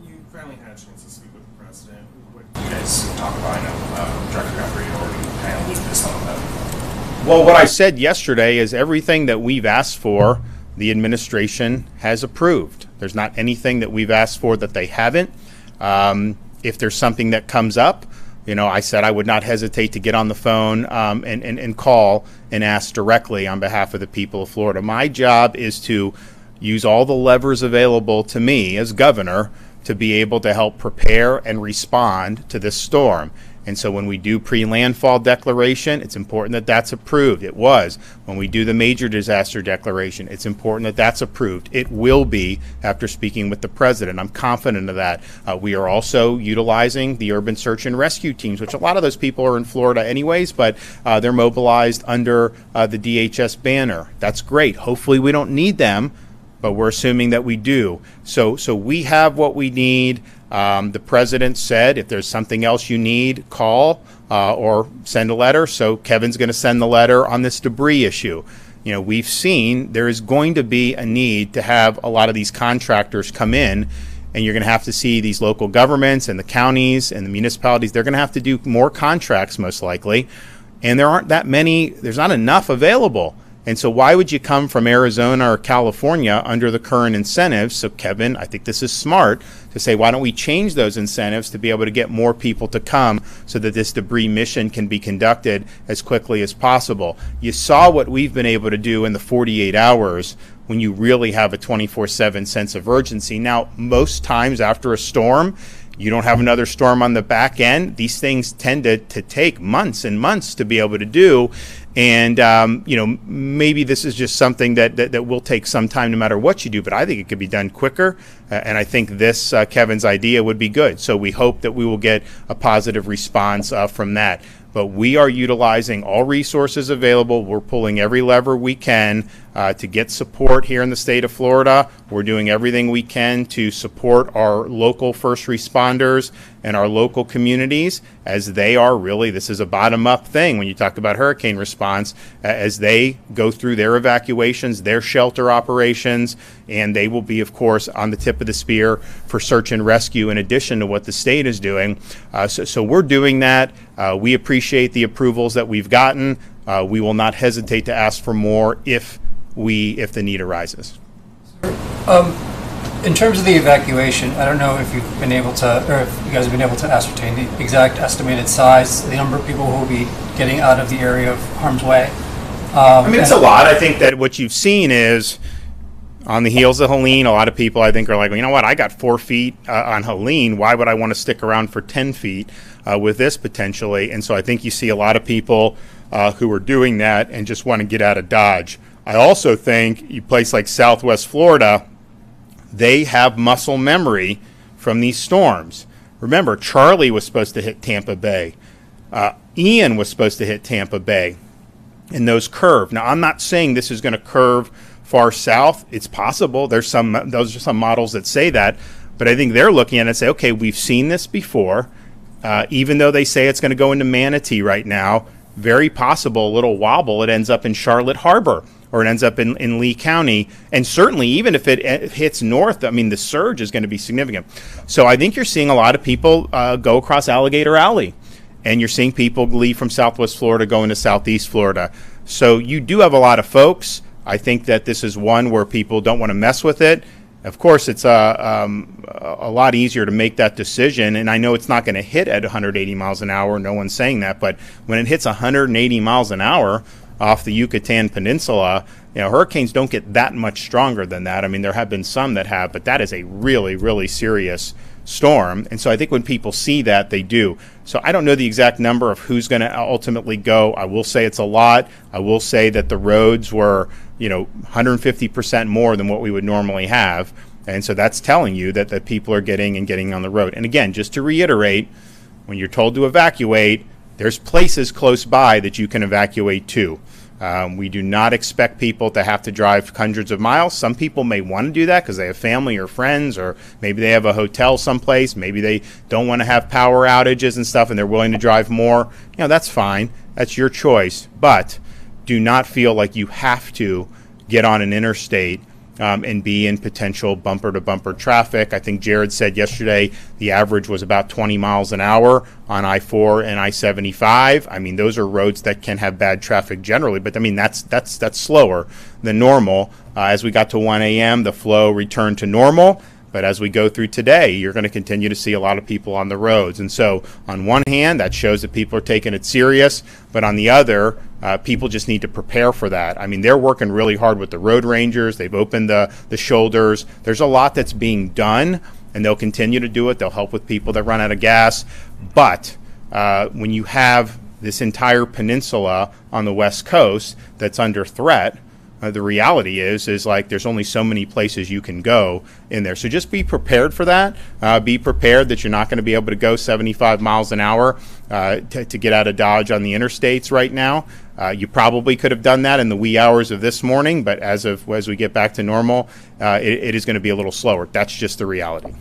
You finally had a chance to speak with the president. What did you guys talk about? I know Director Guthrie already kind of alluded to some of that. Well, what I said yesterday is everything that we've asked for, the administration has approved. There's not anything that we've asked for that they haven't. If there's something that comes up, I said I would not hesitate to get on the phone and call and ask directly on behalf of the people of Florida. My job is to use all the levers available to me as governor to be able to help prepare and respond to this storm. And so when we do pre-landfall declaration, it's important that that's approved. It was. When we do the major disaster declaration, it's important that that's approved. It will be after speaking with the president. I'm confident of that. We are also utilizing the urban search and rescue teams, which a lot of those people are in Florida anyways, but they're mobilized under the DHS banner. That's great. Hopefully we don't need them, but we're assuming that we do. So we have what we need. The president said if there's something else you need, call or send a letter. So Kevin's going to send the letter on this debris issue. We've seen there is going to be a need to have a lot of these contractors come in, and you're going to have to see these local governments and the counties and the municipalities. They're going to have to do more contracts most likely, and there aren't that many. There's not enough available. And so why would you come from Arizona or California under the current incentives? So Kevin, I think this is smart to say, why don't we change those incentives to be able to get more people to come so that this debris mission can be conducted as quickly as possible. You saw what we've been able to do in the 48 hours when you really have a 24/7 sense of urgency. Now, most times after a storm, you don't have another storm on the back end. These things tend to take months and months to be able to do. And, maybe this is just something that will take some time no matter what you do, but I think it could be done quicker. And I think this, Kevin's idea would be good. So we hope that we will get a positive response from that. But we are utilizing all resources available. We're pulling every lever we can to get support here in the state of Florida. We're doing everything we can to support our local first responders and our local communities as they are really, this is a bottom-up thing when you talk about hurricane response, as they go through their evacuations, their shelter operations, and they will be, of course, on the tip of the spear for search and rescue in addition to what the state is doing. So we're doing that. We appreciate the approvals that we've gotten. We will not hesitate to ask for more if the need arises. In terms of the evacuation, I don't know if you've been able to, or if you guys have been able to ascertain the exact estimated size, the number of people who will be getting out of the area of harm's way. It's a lot. I think that what you've seen is on the heels of Helene, a lot of people I think are like, well, you know what, I got 4 feet on Helene. Why would I want to stick around for 10 feet with this potentially? And so I think you see a lot of people who are doing that and just want to get out of Dodge. I also think a place like Southwest Florida, they have muscle memory from these storms. Remember, Charlie was supposed to hit Tampa Bay. Ian was supposed to hit Tampa Bay. And those curve. Now, I'm not saying this is going to curve far south. It's possible. Those are some models that say that. But I think they're looking at it and say, okay, we've seen this before. Even though they say it's going to go into Manatee right now, very possible, a little wobble, it ends up in Charlotte Harbor or it ends up in Lee County. And certainly, even if it hits north, the surge is going to be significant. So I think you're seeing a lot of people go across Alligator Alley. And you're seeing people leave from Southwest Florida going to Southeast Florida. So you do have a lot of folks. I think that this is one where people don't want to mess with it. Of course, it's a lot easier to make that decision, and I know it's not going to hit at 180 miles an hour. No one's saying that, but when it hits 180 miles an hour off the Yucatan Peninsula, hurricanes don't get that much stronger than that. I mean, there have been some that have, but that is a really, really serious storm. And so I think when people see that, they do. So I don't know the exact number of who's going to ultimately go. I will say it's a lot. I will say that the roads were, 150% more than what we would normally have. And so that's telling you that people are getting on the road. And again, just to reiterate, when you're told to evacuate, there's places close by that you can evacuate to. We do not expect people to have to drive hundreds of miles. Some people may want to do that because they have family or friends, or maybe they have a hotel someplace. Maybe they don't want to have power outages and stuff, and they're willing to drive more. That's fine. That's your choice. But do not feel like you have to get on an interstate and be in potential bumper-to-bumper traffic. I think Jared said yesterday the average was about 20 miles an hour on I-4 and I-75. I mean, those are roads that can have bad traffic generally, but I mean, that's slower than normal. As we got to 1 a.m., the flow returned to normal. But as we go through today, you're going to continue to see a lot of people on the roads. And so on one hand, that shows that people are taking it serious. But on the other, people just need to prepare for that. I mean, they're working really hard with the road rangers. They've opened the shoulders. There's a lot that's being done, and they'll continue to do it. They'll help with people that run out of gas. But when you have this entire peninsula on the West Coast that's under threat, the reality is like there's only so many places you can go in there. So just be prepared for that. Be prepared that you're not going to be able to go 75 miles an hour to get out of Dodge on the interstates right now. You probably could have done that in the wee hours of this morning, but as we get back to normal, it is going to be a little slower. That's just the reality.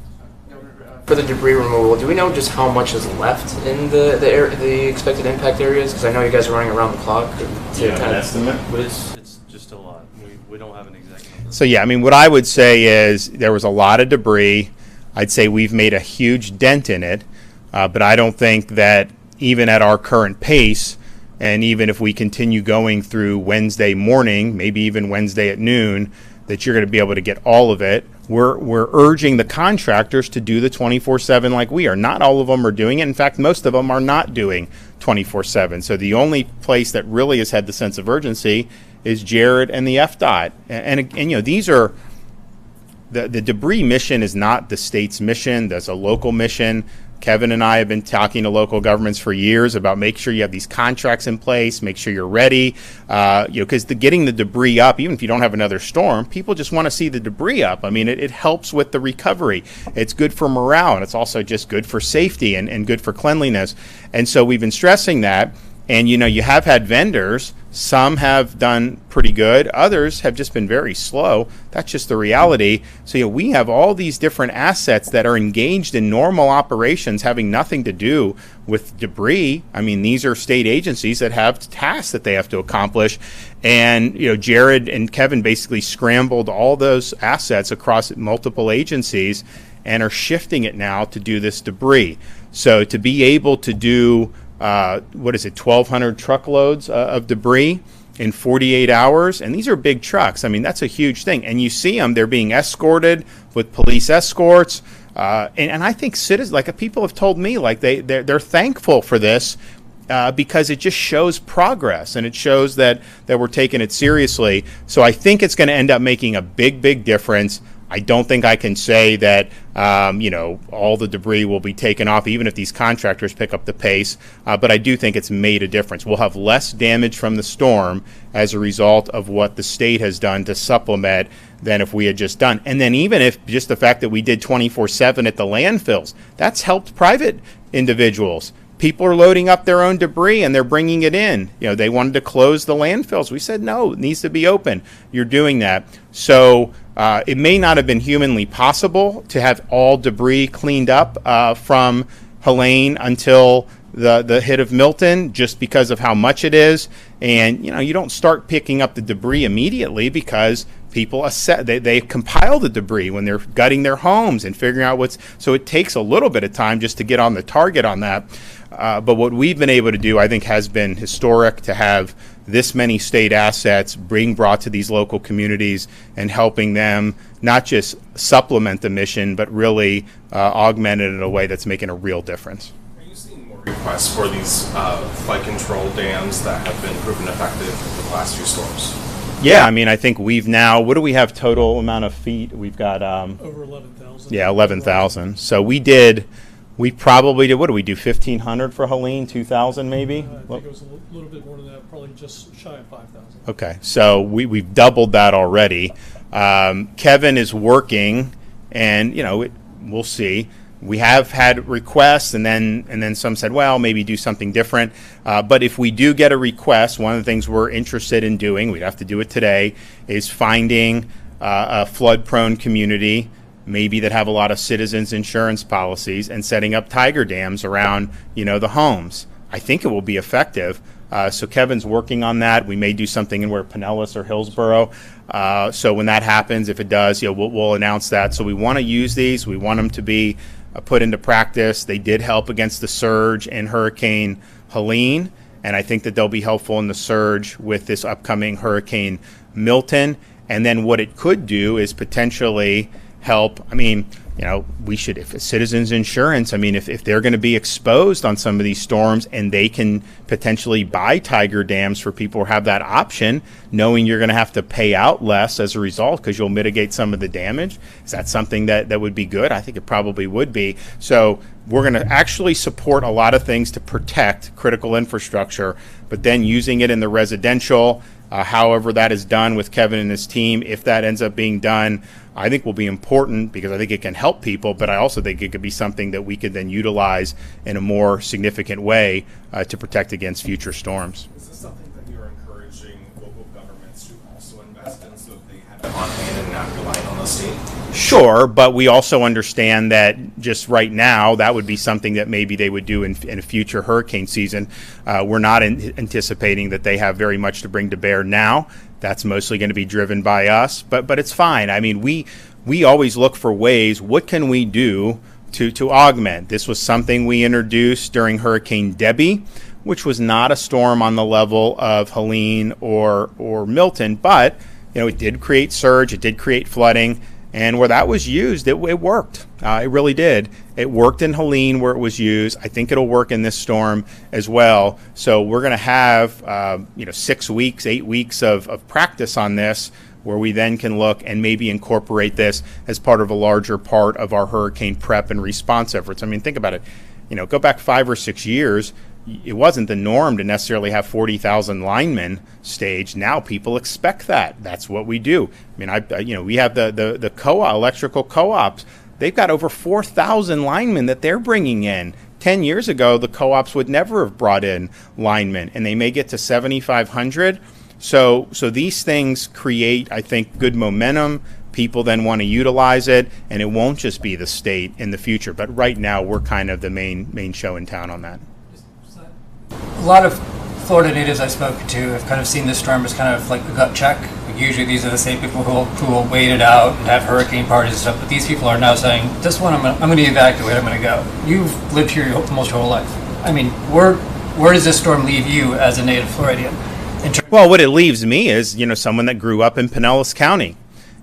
For the debris removal, do we know just how much is left in the expected impact areas? Because I know you guys are running around the clock to kind of estimate, but it's just a lot. We don't have an exact number. So yeah, I mean, what I would say is there was a lot of debris. I'd say we've made a huge dent in it, but I don't think that even at our current pace, and even if we continue going through Wednesday morning, maybe even Wednesday at noon, that you're going to be able to get all of it. We're urging the contractors to do the 24/7 like we are. Not all of them are doing it. In fact, most of them are not doing 24/7. So the only place that really has had the sense of urgency is Jared and the FDOT. And these are the debris mission is not the state's mission. That's a local mission. Kevin and I have been talking to local governments for years about make sure you have these contracts in place, make sure you're ready, because getting the debris up, even if you don't have another storm, people just want to see the debris up. I mean, it helps with the recovery. It's good for morale, and it's also just good for safety and good for cleanliness. And so we've been stressing that. And, you have had vendors. Some have done pretty good. Others have just been very slow. That's just the reality. So, we have all these different assets that are engaged in normal operations having nothing to do with debris. I mean, these are state agencies that have tasks that they have to accomplish. And, Jared and Kevin basically scrambled all those assets across multiple agencies and are shifting it now to do this debris. So to be able to do 1,200 truckloads of debris in 48 hours. And these are big trucks. I mean, that's a huge thing. And you see them, they're being escorted with police escorts. And I think citizens, like people have told me, like they're thankful for this because it just shows progress and it shows that we're taking it seriously. So I think it's going to end up making a big, big difference. I don't think I can say that, all the debris will be taken off, even if these contractors pick up the pace. But I do think it's made a difference. We'll have less damage from the storm as a result of what the state has done to supplement than if we had just done. And then even if just the fact that we did 24/7 at the landfills, that's helped private individuals. People are loading up their own debris and they're bringing it in. They wanted to close the landfills. We said, no, it needs to be open. You're doing that. So it may not have been humanly possible to have all debris cleaned up from Helene until the hit of Milton, just because of how much it is. And, you don't start picking up the debris immediately because people assess, they compile the debris when they're gutting their homes and figuring out so it takes a little bit of time just to get on the target on that. But what we've been able to do, I think, has been historic to have this many state assets being brought to these local communities and helping them not just supplement the mission, but really augment it in a way that's making a real difference. Are you seeing more requests for these flood control dams that have been proven effective in the last few storms? Yeah, I mean, I think we've now, what do we have total amount of feet? We've got Over 11,000. yeah, 11,000. So we probably did, what do we do, 1,500 for Helene, 2,000 maybe? I think it was a little bit more than that, probably just shy of 5,000. Okay, so we've doubled that already. Kevin is working, and we'll see. We have had requests, and then some said, well, maybe do something different. But if we do get a request, one of the things we're interested in doing, we'd have to do it today, is finding a flood-prone community, maybe that have a lot of citizens insurance policies, and setting up tiger dams around the homes. I think it will be effective. So Kevin's working on that. We may do something in where Pinellas or Hillsborough. So when that happens, if it does, we'll announce that. So we want to use these. We want them to be put into practice. They did help against the surge in Hurricane Helene, and I think that they'll be helpful in the surge with this upcoming Hurricane Milton. And then what it could do is potentially help. I mean, we should, if citizens insurance, I mean, if they're going to be exposed on some of these storms and they can potentially buy tiger dams for people who have that option, knowing you're going to have to pay out less as a result because you'll mitigate some of the damage, is that something that would be good? I think it probably would be. So we're going to actually support a lot of things to protect critical infrastructure, but then using it in the residential, however that is done with Kevin and his team, if that ends up being done, I think will be important because I think it can help people, but I also think it could be something that we could then utilize in a more significant way to protect against future storms. Is this something that you're encouraging local governments to also invest in so that they have it on hand and not relying on the state? Sure, but we also understand that just right now, that would be something that maybe they would do in a future hurricane season. We're not anticipating that they have very much to bring to bear now. That's mostly going to be driven by us, but it's fine. I mean, we always look for ways, what can we do to augment? This was something we introduced during Hurricane Debbie, which was not a storm on the level of Helene or Milton, but it did create surge, it did create flooding, and where that was used, it worked. It really did. It worked in Helene where it was used. I think it'll work in this storm as well. So we're going to have 6 weeks, 8 weeks of practice on this, where we then can look and maybe incorporate this as part of a larger part of our hurricane prep and response efforts. I mean, think about it. Go back 5 or 6 years. It wasn't the norm to necessarily have 40,000 linemen staged. Now people expect that. That's what we do. I mean, we have the electrical co-ops. They've got over 4,000 linemen that they're bringing in. 10 years ago, the co-ops would never have brought in linemen, and they may get to 7,500. So these things create, I think, good momentum. People then want to utilize it, and it won't just be the state in the future. But right now, we're kind of the main show in town on that. A lot of Florida natives I've spoken to have kind of seen this storm as kind of like a gut check. Usually these are the same people who will wait it out and have hurricane parties and stuff, but these people are now saying, this one I'm going to evacuate, I'm going to go. You've lived here almost your whole life. I mean, where does this storm leave you as a native Floridian? Well, what it leaves me is, someone that grew up in Pinellas County.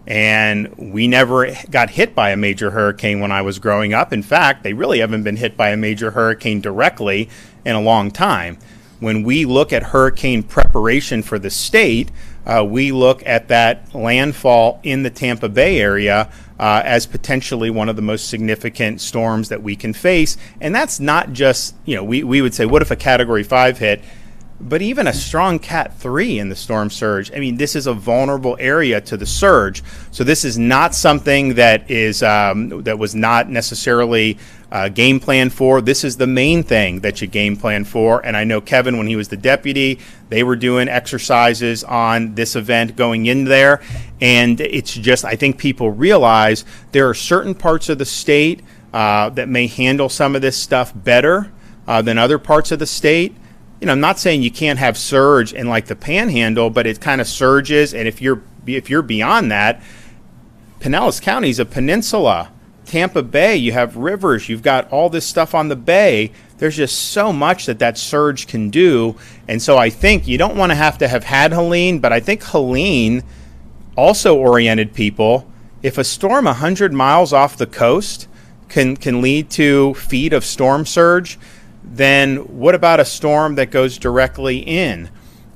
And we never got hit by a major hurricane when I was growing up. In fact, they really haven't been hit by a major hurricane directly in a long time. When we look at hurricane preparation for the state, we look at that landfall in the Tampa Bay area as potentially one of the most significant storms that we can face. And that's not just, we would say, what if a Category 5 hit? But even a strong Cat 3 in the storm surge, I mean, this is a vulnerable area to the surge. So this is not something that is that was not necessarily game plan for. This is the main thing that you game plan for. And I know Kevin, when he was the deputy, they were doing exercises on this event going in there. And it's just, I think people realize there are certain parts of the state that may handle some of this stuff better than other parts of the state. I'm not saying you can't have surge in like the Panhandle, but it kind of surges, and if you're if you're beyond that, Pinellas County is a peninsula. Tampa Bay, you have rivers, you've got all this stuff on the bay. There's just so much that surge can do. And so I think you don't want to have had Helene, but I think Helene also oriented people. If a storm 100 miles off the coast can lead to feet of storm surge, then what about a storm that goes directly in?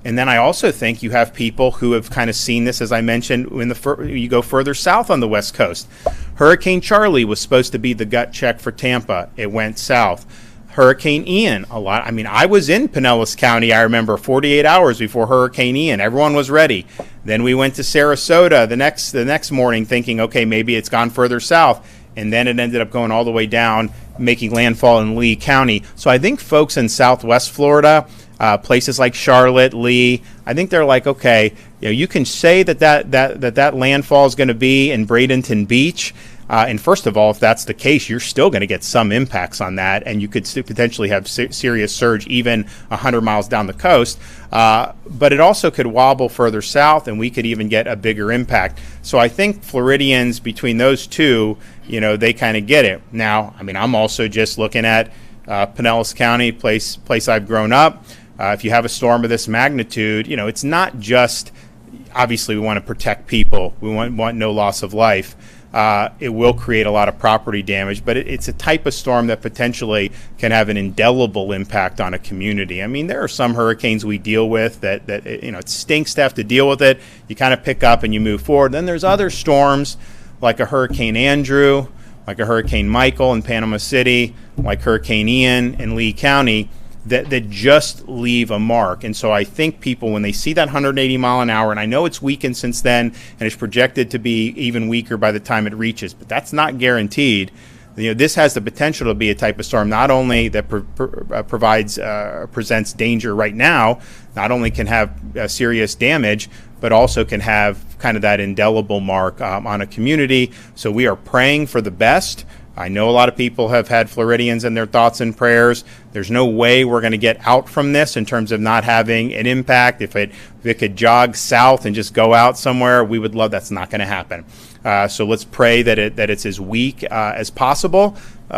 And then I also think you have people who have kind of seen this, as I mentioned, when you go further south on the West Coast. Hurricane Charlie was supposed to be the gut check for Tampa. It went south. Hurricane Ian, I was in Pinellas County, I remember, 48 hours before Hurricane Ian. Everyone was ready. Then we went to Sarasota the next morning thinking, okay, maybe it's gone further south. And then it ended up going all the way down, making landfall in Lee County. So I think folks in Southwest Florida, places like Charlotte, Lee, I think they're like, okay, you can say that landfall is going to be in Bradenton Beach. And first of all, if that's the case, you're still going to get some impacts on that, and you could potentially have serious surge even 100 miles down the coast. But it also could wobble further south, and we could even get a bigger impact. So I think Floridians, between those two, they kind of get it. Now, I'm also just looking at Pinellas County, place I've grown up. If you have a storm of this magnitude, it's not just, obviously we want to protect people. We want no loss of life. It will create a lot of property damage, but it's a type of storm that potentially can have an indelible impact on a community. There are some hurricanes we deal with that it stinks to have to deal with it. You kind of pick up and you move forward. Then there's other storms like a Hurricane Andrew, like a Hurricane Michael in Panama City, like Hurricane Ian in Lee County, that just leave a mark. And so I think people, when they see that 180 mile an hour, and I know it's weakened since then, and it's projected to be even weaker by the time it reaches, but that's not guaranteed. This has the potential to be a type of storm not only that presents danger right now, not only can have serious damage, but also can have kind of that indelible mark on a community. So we are praying for the best. I know a lot of people have had Floridians in their thoughts and prayers. There's no way we're going to get out from this in terms of not having an impact. If it could jog south and just go out somewhere, we would love. That's not going to happen. So let's pray that it's as weak as possible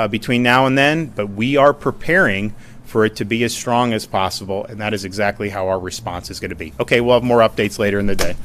between now and then. But we are preparing for it to be as strong as possible, and that is exactly how our response is going to be. Okay, we'll have more updates later in the day.